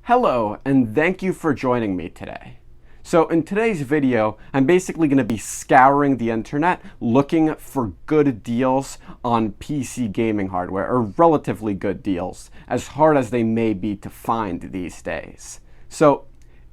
Hello, and thank you for joining me today. So in today's video, I'm basically going to be scouring the internet looking for good deals on PC gaming hardware, or relatively good deals, as hard as they may be to find these days. So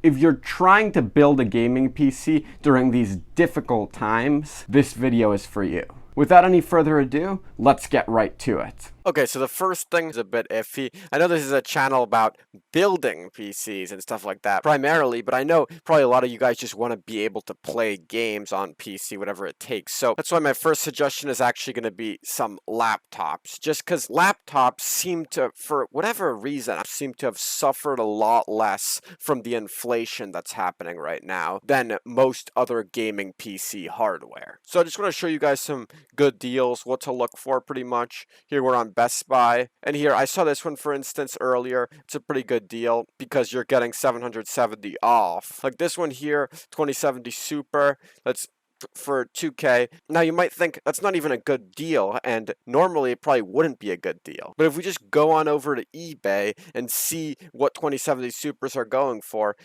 if you're trying to build a gaming PC during these difficult times, this video is for you. Without any further ado, let's get right to it. Okay, so the first thing is a bit iffy. I know this is a channel about building PCs and stuff like that primarily, but I know probably a lot of you guys just want to be able to play games on PC, whatever it takes. So that's why my first suggestion is actually going to be some laptops, just because laptops seem to, for whatever reason, seem to have suffered a lot less from the inflation that's happening right now than most other gaming PC hardware. So I just want to show you guys some good deals, what to look for pretty much. Here we're on Best Buy, and here I saw this one for instance earlier. It's a pretty good deal because you're getting 770 off. Like this one here, 2070 Super. That's for 2K. Now you might think that's not even a good deal, and normally it probably wouldn't be a good deal. But if we just go on over to eBay and see what 2070 Supers are going for,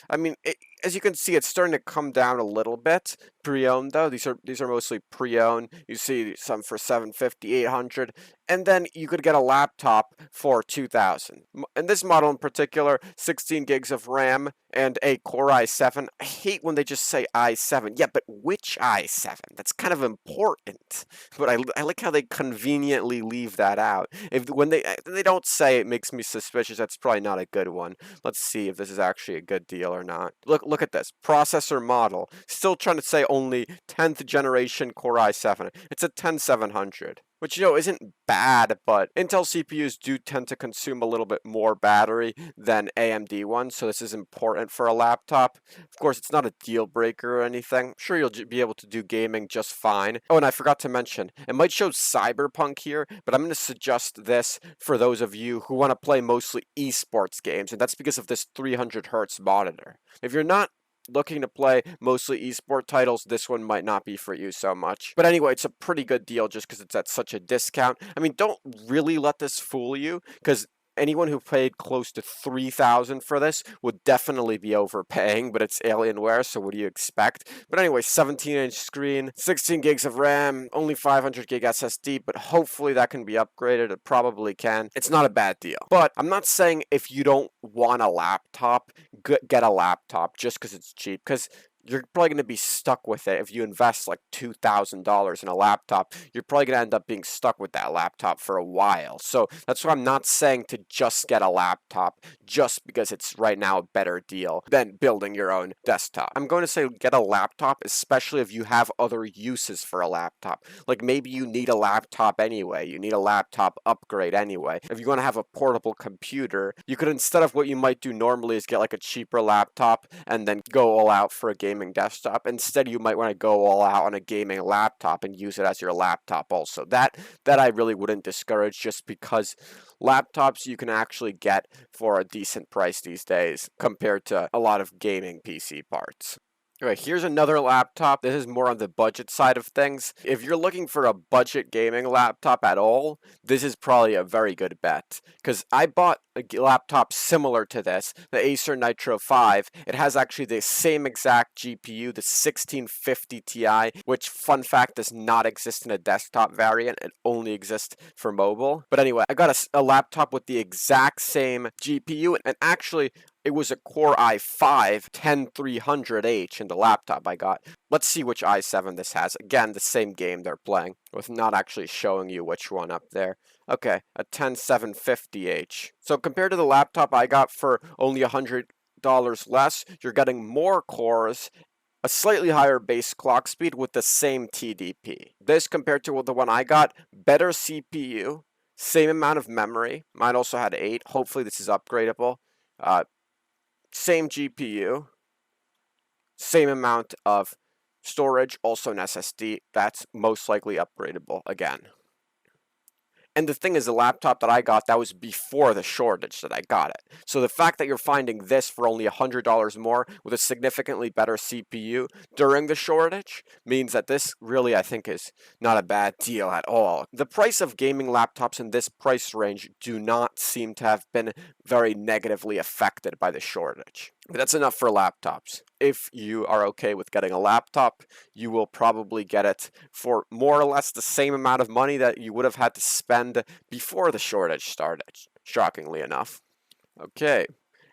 I mean, as you can see, it's starting to come down a little bit. Pre-owned though, these are mostly pre-owned. You see some for 750, 800, and then you could get a laptop for 2,000. And this model in particular, 16 gigs of RAM and a Core i7. I hate when they just say i7. Yeah, but which i7? That's kind of important. But I like how they conveniently leave that out. When they don't say, it makes me suspicious. That's probably not a good one. Let's see if this is actually a good deal or not. Look at this. Processor model. Still trying to say only 10th generation Core i7. It's a 10700. Which, isn't bad, but Intel CPUs do tend to consume a little bit more battery than AMD ones, so this is important for a laptop. Of course, it's not a deal breaker or anything. I'm sure you'll be able to do gaming just fine. Oh, and I forgot to mention, it might show Cyberpunk here, but I'm going to suggest this for those of you who want to play mostly esports games, and that's because of this 300 hertz monitor. If you're not looking to play mostly esport titles, this one might not be for you so much. But anyway, it's a pretty good deal just because it's at such a discount. I mean, don't really let this fool you, because anyone who paid close to 3,000 for this would definitely be overpaying, but it's Alienware, so what do you expect? But anyway, 17-inch screen, 16 gigs of RAM, only 500 gig SSD, but hopefully that can be upgraded. It probably can. It's not a bad deal. But I'm not saying if you don't want a laptop, get a laptop just because it's cheap, because you're probably going to be stuck with it. If you invest like $2,000 in a laptop, you're probably going to end up being stuck with that laptop for a while. So that's why I'm not saying to just get a laptop just because it's right now a better deal than building your own desktop. I'm going to say get a laptop, especially if you have other uses for a laptop. Like maybe you need a laptop anyway. You need a laptop upgrade anyway. If you want to have a portable computer, you could, instead of what you might do normally is get like a cheaper laptop and then go all out for a gaming desktop. Instead, you might want to go all out on a gaming laptop and use it as your laptop also. That I really wouldn't discourage, just because laptops you can actually get for a decent price these days compared to a lot of gaming PC parts. Okay, here's another laptop. This is more on the budget side of things. If you're looking for a budget gaming laptop at all, this is probably a very good bet. Because I bought a laptop similar to this, the Acer Nitro 5. It has actually the same exact GPU, the 1650 Ti, which, fun fact, does not exist in a desktop variant. It only exists for mobile. But anyway, I got a laptop with the exact same GPU, and actually, it was a Core i5 10300H in the laptop I got. Let's see which i7 this has. Again, the same game they're playing, with not actually showing you which one up there. Okay, a 10750H. So compared to the laptop I got for only $100 less, you're getting more cores, a slightly higher base clock speed with the same TDP. This compared to the one I got, better CPU, same amount of memory. Mine also had 8. Hopefully this is upgradable. Same GPU, same amount of storage, also an SSD. That's most likely upgradable again. And the thing is, the laptop that I got, that was before the shortage that I got it. So the fact that you're finding this for only $100 more with a significantly better CPU during the shortage means that this really, I think, is not a bad deal at all. The price of gaming laptops in this price range do not seem to have been very negatively affected by the shortage. But that's enough for laptops. If you are okay with getting a laptop, you will probably get it for more or less the same amount of money that you would have had to spend before the shortage started, shockingly enough. Okay,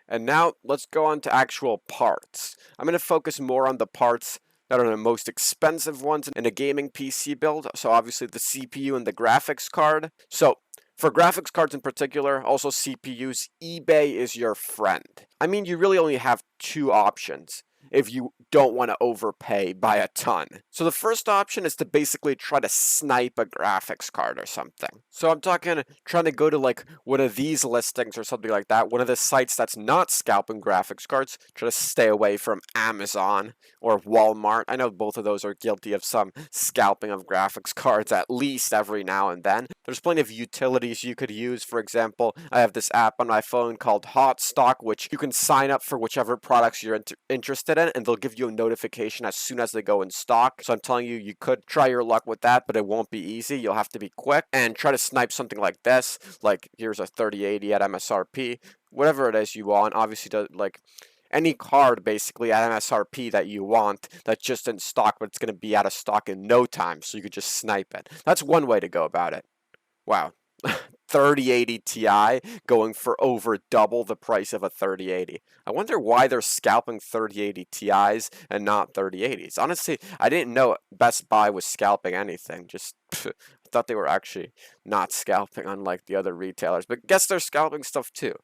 and now let's go on to actual parts. I'm going to focus more on the parts that are the most expensive ones in a gaming PC build, so obviously the CPU and the graphics card. So for graphics cards in particular, also CPUs, eBay is your friend. I mean, you really only have two options if you don't want to overpay by a ton. So the first option is to basically try to snipe a graphics card or something. So I'm talking trying to go to like one of these listings or something like that, one of the sites that's not scalping graphics cards. Try to stay away from Amazon or Walmart. I know both of those are guilty of some scalping of graphics cards at least every now and then. There's plenty of utilities you could use. For example, I have this app on my phone called Hot Stock, which you can sign up for whichever products you're interested in, and they'll give you a notification as soon as they go in stock. So I'm telling you, you could try your luck with that, but it won't be easy. You'll have to be quick and try to snipe something like this. Like, here's a 3080 at MSRP, whatever it is you want. Obviously, like any card basically at MSRP that you want that's just in stock, but it's going to be out of stock in no time, so you could just snipe it. That's one way to go about it. Wow. 3080 Ti going for over double the price of a 3080. I wonder why they're scalping 3080 Ti's and not 3080s. Honestly, I didn't know Best Buy was scalping anything. Just I thought they were actually not scalping, unlike the other retailers. But guess they're scalping stuff too.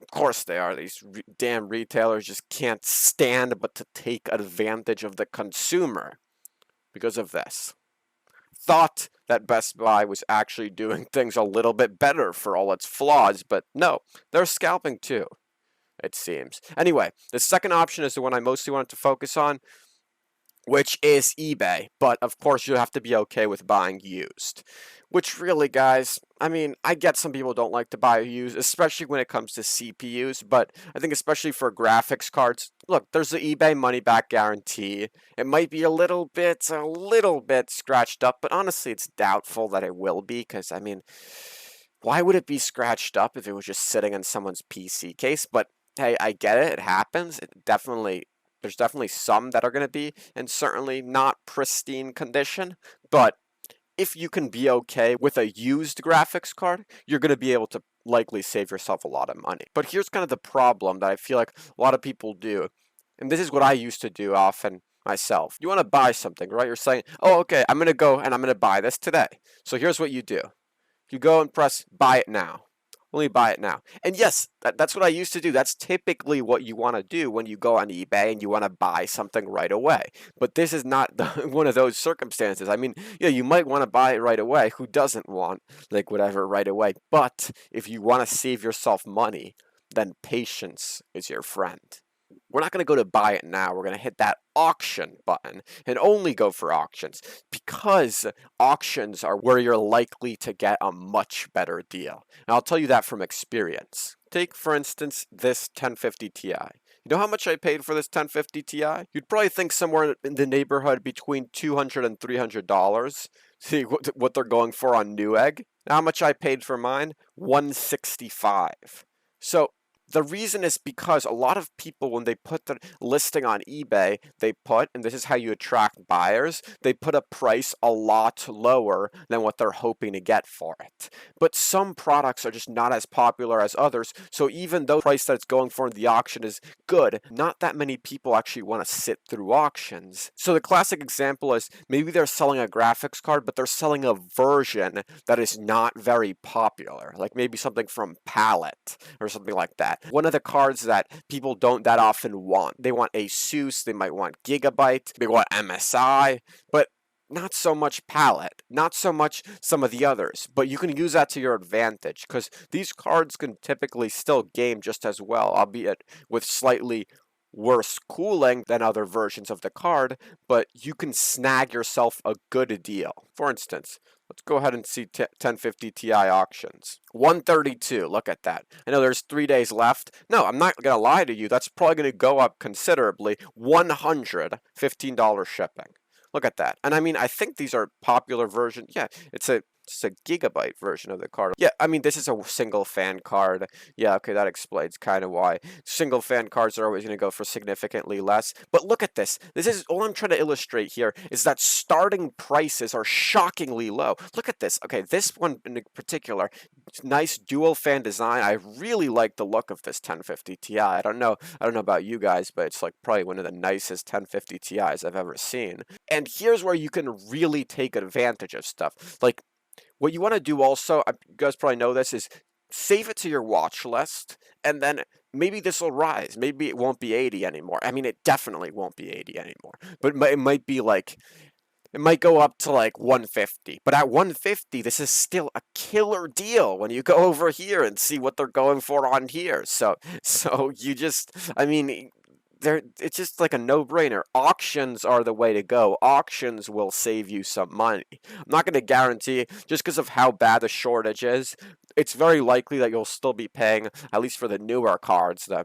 Of course they are. These damn retailers just can't stand but to take advantage of the consumer because of this. Thought that Best Buy was actually doing things a little bit better for all its flaws, but no, they're scalping too, it seems. Anyway, the second option is the one I mostly wanted to focus on, which is eBay. But of course, you have to be okay with buying used. Which really, guys, I mean, I get some people don't like to buy used, especially when it comes to CPUs, but I think especially for graphics cards, look, there's the eBay money back guarantee. It might be a little bit scratched up, but honestly, it's doubtful that it will be, because, I mean, why would it be scratched up if it was just sitting in someone's PC case? But hey, I get it, it happens. There's definitely some that are going to be in certainly not pristine condition, but if you can be okay with a used graphics card, you're going to be able to likely save yourself a lot of money. But here's kind of the problem that I feel like a lot of people do, and this is what I used to do often myself. You want to buy something, right? You're saying, oh, okay, I'm going to go and I'm going to buy this today. So here's what you do. You go and press buy it now. Only buy it now. And yes, that's what I used to do. That's typically what you want to do when you go on eBay and you want to buy something right away. But this is not one of those circumstances. I mean, yeah, you might want to buy it right away. Who doesn't want, like, whatever right away? But if you want to save yourself money, then patience is your friend. We're not going to go to buy it now. We're going to hit that auction button and only go for auctions, because auctions are where you're likely to get a much better deal. And I'll tell you that from experience. Take, for instance, this 1050 Ti. You know how much I paid for this 1050 Ti? You'd probably think somewhere in the neighborhood between $200 and $300. See what they're going for on Newegg. How much I paid for mine? $165. So the reason is because a lot of people, when they put the listing on eBay, they put, and this is how you attract buyers, they put a price a lot lower than what they're hoping to get for it. But some products are just not as popular as others, so even though the price that it's going for in the auction is good, not that many people actually want to sit through auctions. So the classic example is maybe they're selling a graphics card, but they're selling a version that is not very popular, like maybe something from Palette or something like that. One of the cards that people don't that often want. They want Asus, they might want Gigabyte, they want MSI, but not so much Palette, not so much some of the others. But you can use that to your advantage, because these cards can typically still game just as well, albeit with slightly worse cooling than other versions of the card, but you can snag yourself a good deal. For instance, let's go ahead and see 1050 Ti auctions. 132, look at that. I know there's 3 days left. No, I'm not going to lie to you. That's probably going to go up considerably. $115 shipping. Look at that. And I mean, I think these are popular versions. Yeah, it's a gigabyte version of the card. Yeah, I mean, this is a single fan card. Yeah, okay, that explains kind of why. Single fan cards are always going to go for significantly less. But look at this. This is all I'm trying to illustrate here is that starting prices are shockingly low. Look at this. Okay, this one in particular, nice dual fan design. I really like the look of this 1050 Ti. I don't know about you guys, but it's like probably one of the nicest 1050 Ti's I've ever seen. And here's where you can really take advantage of stuff. Like, what you want to do also, you guys probably know this, is save it to your watch list, and then maybe this will rise. Maybe it won't be 80 anymore. I mean, it definitely won't be 80 anymore. But it might be like, it might go up to like 150. But at 150, this is still a killer deal when you go over here and see what they're going for on here. So you just, I mean, it's just like a no-brainer. Auctions are the way to go. Auctions will save you some money. I'm not going to guarantee, just because of how bad the shortage is, it's very likely that you'll still be paying, at least for the newer cards, the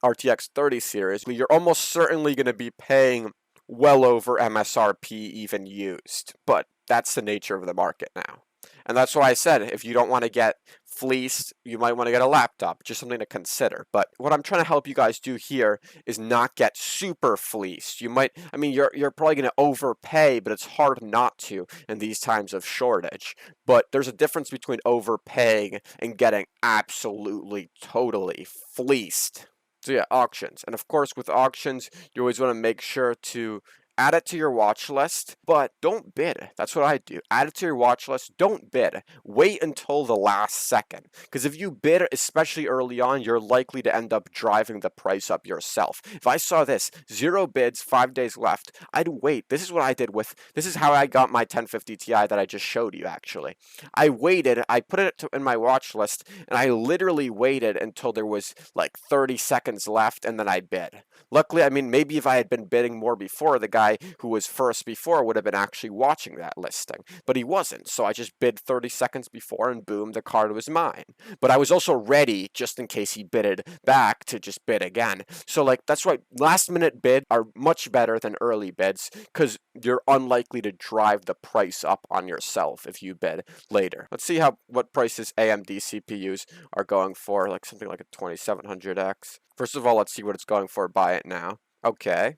RTX 30 series. I mean, you're almost certainly going to be paying well over MSRP even used. But that's the nature of the market now. And that's why I said, if you don't want to get fleeced, you might want to get a laptop, just something to consider. But what I'm trying to help you guys do here is not get super fleeced. You might, I mean, you're probably going to overpay, but it's hard not to in these times of shortage. But there's a difference between overpaying and getting absolutely, totally fleeced. So yeah, auctions. And of course, with auctions, you always want to make sure to add it to your watch list, but don't bid. That's what I do. Add it to your watch list. Don't bid. Wait until the last second. Because if you bid, especially early on, you're likely to end up driving the price up yourself. If I saw this, 0 bids, 5 days left, I'd wait. This is what I did this is how I got my 1050 Ti that I just showed you, actually. I waited, I put it in my watch list, and I literally waited until there was like 30 seconds left, and then I bid. Luckily, I mean, maybe if I had been bidding more before, the guy who was first before would have been actually watching that listing, but he wasn't, so I just bid 30 seconds before, and boom, the card was mine. But I was also ready, just in case he bidded back, to just bid again. So, like, that's why last minute bids are much better than early bids, because you're unlikely to drive the price up on yourself if you bid later. Let's see what prices AMD CPUs are going for, like something like a 2700X. First of all, let's see what it's going for. Buy it now. Okay.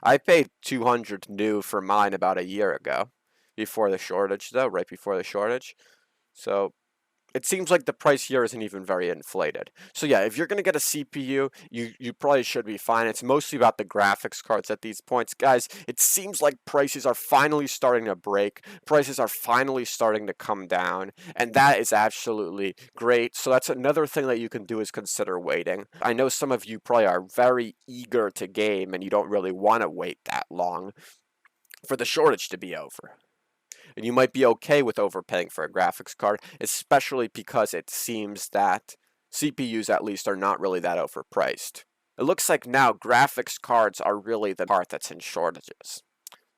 I paid 200 new for mine about a year ago, before the shortage though, right before the shortage. So it seems like the price here isn't even very inflated. So yeah, if you're going to get a CPU, you probably should be fine. It's mostly about the graphics cards at these points. Guys, it seems like prices are finally starting to break. Prices are finally starting to come down. And that is absolutely great. So that's another thing that you can do, is consider waiting. I know some of you probably are very eager to game and you don't really want to wait that long for the shortage to be over. And you might be okay with overpaying for a graphics card, especially because it seems that CPUs at least are not really that overpriced. It looks like now graphics cards are really the part that's in shortages.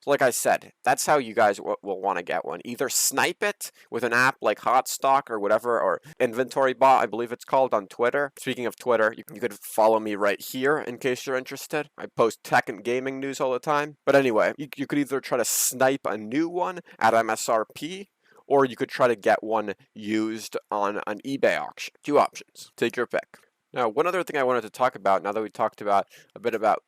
So like I said, that's how you guys will want to get one. Either snipe it with an app like Hotstock or whatever, or Inventory Bot, I believe it's called, on Twitter. Speaking of Twitter, you could follow me right here in case you're interested. I post tech and gaming news all the time. But anyway, you could either try to snipe a new one at MSRP, or you could try to get one used on an eBay auction. 2 options. Take your pick. Now, one other thing I wanted to talk about, now that we talked about a bit about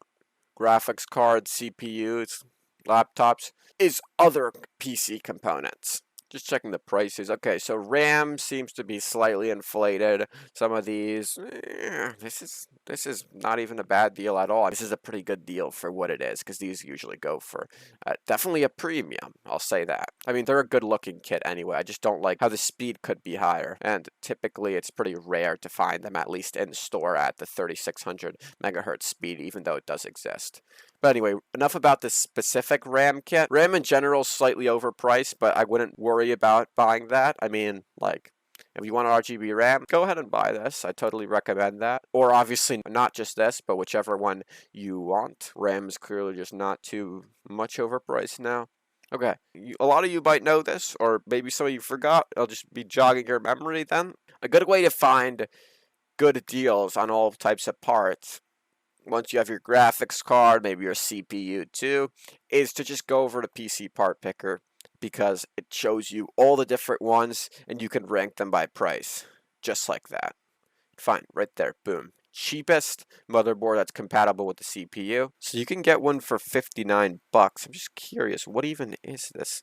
graphics cards, CPUs, laptops, is other PC components. Just checking the prices. Okay, so RAM seems to be slightly inflated. Some of these, this is not even a bad deal at all. This is a pretty good deal for what it is, because these usually go for definitely a premium. I'll say that. I mean, they're a good-looking kit anyway. I just don't like how the speed could be higher, and typically it's pretty rare to find them at least in store at the 3600 megahertz speed, even though it does exist. But anyway, enough about this specific RAM kit. RAM in general is slightly overpriced, but I wouldn't worry about buying that. I mean, like, If you want RGB RAM, go ahead and buy this. I totally recommend that. Or obviously not just this, but whichever one you want. RAM is clearly just not too much overpriced now. Okay, a lot of you might know this, or maybe some of you forgot. I'll just be jogging your memory then. A good way to find good deals on all types of parts, once you have your graphics card, maybe your CPU too, is to just go over to PC Part Picker, because it shows you all the different ones and you can rank them by price, just like that. Fine, right there, boom. Cheapest motherboard that's compatible with the CPU. So you can get one for 59 bucks. I'm just curious, what even is this?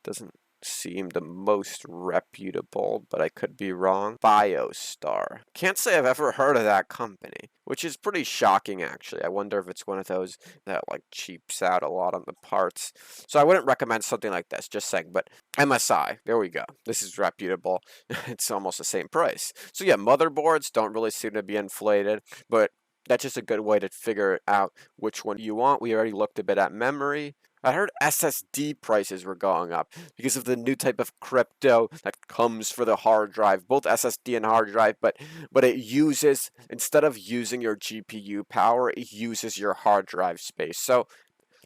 Doesn't seem the most reputable, but I could be wrong. BioStar. Can't say I've ever heard of that company, which is pretty shocking actually. I wonder if it's one of those that like cheaps out a lot on the parts. So I wouldn't recommend something like this, just saying, but MSI, there we go. This is reputable. It's almost the same price. So yeah, motherboards don't really seem to be inflated, but that's just a good way to figure out which one you want. We already looked a bit at memory. I heard SSD prices were going up because of the new type of crypto that comes for the hard drive, both SSD and hard drive, but it uses, instead of using your GPU power, it uses your hard drive space. So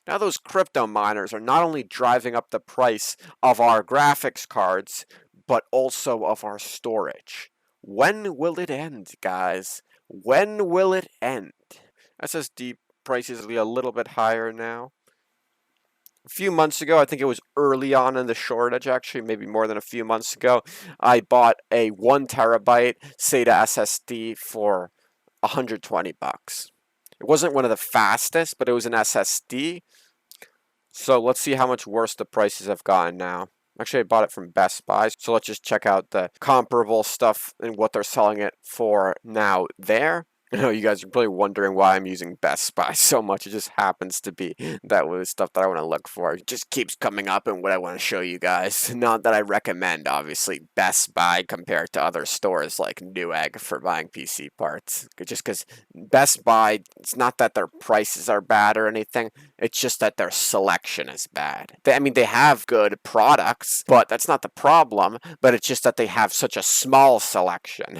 now those crypto miners are not only driving up the price of our graphics cards, but also of our storage. When will it end, guys? When will it end? SSD prices will be a little bit higher now. A few months ago, I think it was early on in the shortage actually, maybe more than a few months ago, I bought a 1 terabyte SATA SSD for 120 bucks. It wasn't one of the fastest, but it was an SSD. So let's see how much worse the prices have gotten now. Actually, I bought it from Best Buy, so let's just check out the comparable stuff and what they're selling it for now there. I know you guys are probably wondering why I'm using Best Buy so much. It just happens to be that was stuff that I want to look for. It just keeps coming up in what I want to show you guys. Not that I recommend, obviously, Best Buy compared to other stores like Newegg for buying PC parts. Just because Best Buy, it's not that their prices are bad or anything. It's just that their selection is bad. They have good products, but that's not the problem. But it's just that they have such a small selection.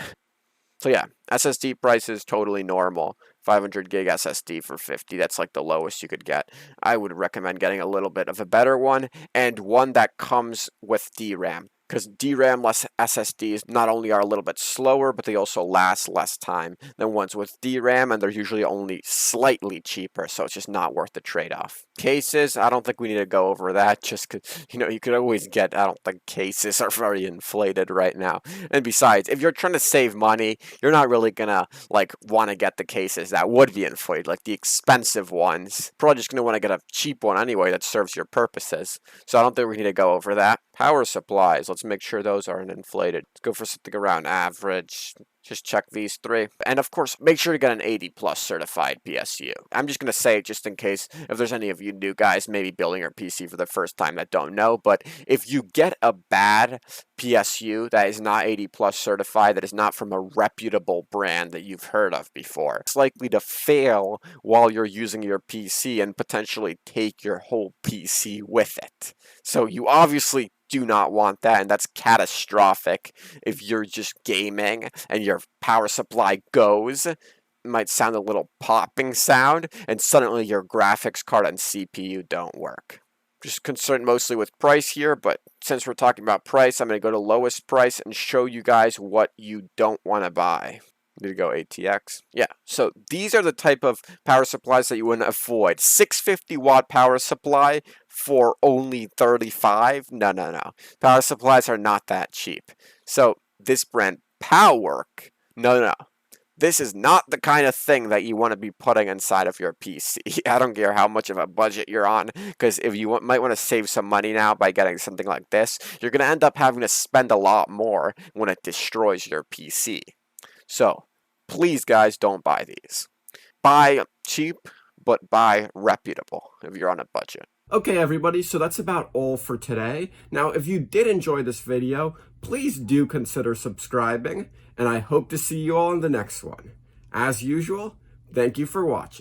So yeah, SSD price is totally normal. 500 gig SSD for 50, that's like the lowest you could get. I would recommend getting a little bit of a better one, and one that comes with DRAM. Because DRAM-less SSDs not only are a little bit slower, but they also last less time than ones with DRAM, and they're usually only slightly cheaper, so it's just not worth the trade-off. Cases, I don't think we need to go over that, just because, you could always get, I don't think cases are very inflated right now. And besides, if you're trying to save money, you're not really gonna, want to get the cases that would be inflated, like the expensive ones. Probably just gonna want to get a cheap one anyway that serves your purposes. So I don't think we need to go over that. Power supplies, let's make sure those aren't inflated. Let's go for something around average. Just check these three. And of course, make sure to get an 80 plus certified PSU. I'm just going to say it just in case if there's any of you new guys maybe building your PC for the first time that don't know. But if you get a bad PSU that is not 80 plus certified, that is not from a reputable brand that you've heard of before, it's likely to fail while you're using your PC and potentially take your whole PC with it. So you obviously do not want that, and that's catastrophic if you're just gaming and your power supply goes. It might sound a little popping sound, and suddenly your graphics card and CPU don't work. Just concerned mostly with price here, but since we're talking about price, I'm going to go to lowest price and show you guys what you don't want to buy. Need to go ATX. Yeah, so these are the type of power supplies that you want to avoid. 650 watt power supply for only 35? No. Power supplies are not that cheap. So this brand, Powerwork, no. This is not the kind of thing that you want to be putting inside of your PC. I don't care how much of a budget you're on, because if you might want to save some money now by getting something like this, you're going to end up having to spend a lot more when it destroys your PC. So, please guys, don't buy these. Buy cheap, but buy reputable if you're on a budget. Okay everybody, so that's about all for today. Now if you did enjoy this video, please do consider subscribing, and I hope to see you all in the next one. As usual, thank you for watching.